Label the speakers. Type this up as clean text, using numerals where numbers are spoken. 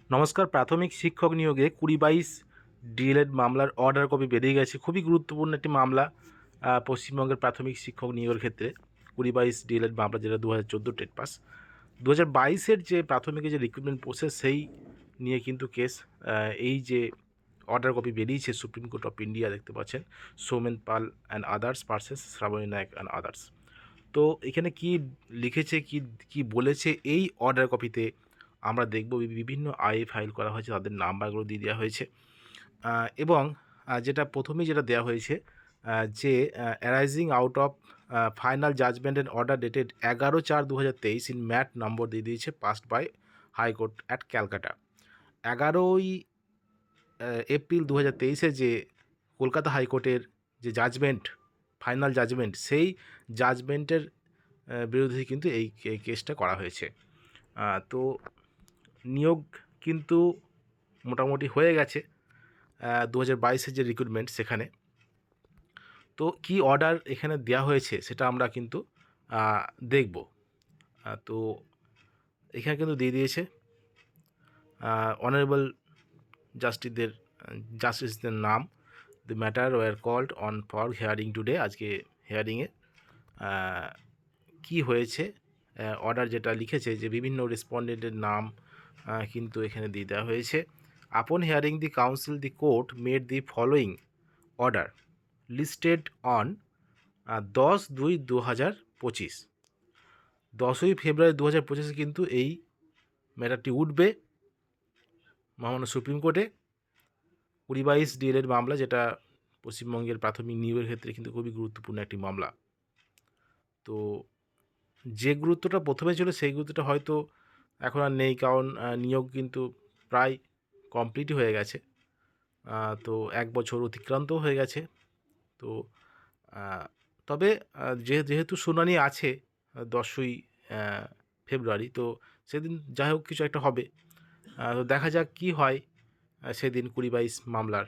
Speaker 1: নমস্কার। প্রাথমিক শিক্ষক নিয়োগে 20-22 ডিএলএড মামলার অর্ডার কপি বেরিয়ে গেছে। খুবই গুরুত্বপূর্ণ একটি মামলা পশ্চিমবঙ্গের প্রাথমিক শিক্ষক নিয়োগের ক্ষেত্রে। 20-22 ডিএলএড মামলা, যেটা 2014 টেট পাস। 2022-এর যে প্রাথমিকের যে রিক্রুটমেন্ট প্রসেস, সেই নিয়ে কিন্তু কেস। এই যে অর্ডার কপি বেরিয়েছে সুপ্রিম কোর্ট অফ ইন্ডিয়া, দেখতে পাচ্ছেন, Soumen Pal and others versus Srabani Nayak and others. তো এখানে কি লিখেছে, কি বলেছে এই অর্ডার কপিতে, আমরা দেখব। বিভিন্ন ফাইল করা হয়েছে, তাদের নাম্বারগুলো দিয়ে দেওয়া হয়েছে। এবং যেটা প্রথমেই যেটা দেওয়া হয়েছে, যে arising out of final judgement and order dated 11/4/2023 in MAT number দিয়ে দিয়েছে, passed by High Court at Calcutta. 11ই এপ্রিল 2023-এ যে কলকাতা হাইকোর্টের যে জাজমেন্ট, ফাইনাল জাজমেন্ট, সেই জাজমেন্টের বিরুদ্ধে কিন্তু এই কেসটা করা হয়েছে। তো নিয়োগ কিন্তু মোটামুটি হয়ে গেছে 2022-এর যে রিক্রুটমেন্ট, সেখানে। তো কি অর্ডার এখানে দেওয়া হয়েছে সেটা আমরা কিন্তু দেখব। তো এখানে কিন্তু দিয়ে দিয়েছে অনারেবল জাস্টিসদের নাম। The matter were called on for hearing today. আজকে হিয়ারিংয়ে কি হয়েছে, অর্ডার যেটা লিখেছে, যে বিভিন্ন রেসপন্ডেন্টের নাম কিন্তু এখানে দিয়ে দেওয়া হয়েছে। আপন hearing the council, the court made the following order listed on 10/2/2025। 10ই ফেব্রুয়ারি 2025 কিন্তু এই ম্যাটারটি উঠবে মহামান্য সুপ্রিম কোর্টে। 20-22 ডিএলএড মামলা, যেটা পশ্চিমবঙ্গের প্রাথমিক নিয়োগের ক্ষেত্রে কিন্তু খুবই গুরুত্বপূর্ণ একটি মামলা। তো যে গুরুত্বটা প্রথমে ছিল, সেই গুরুত্বটা হয়তো এখন আর নেই, কারণ নিয়োগ কিন্তু প্রায় কমপ্লিটই হয়ে গেছে। তো 1 বছর অতিক্রান্তও হয়ে গেছে। তো তবে যেহেতু শুনানি আছে 10ই ফেব্রুয়ারি, তো সেদিন যাই হোক কিছু একটা হবে। তো দেখা যাক কি হয় সেদিন 20-22 মামলার।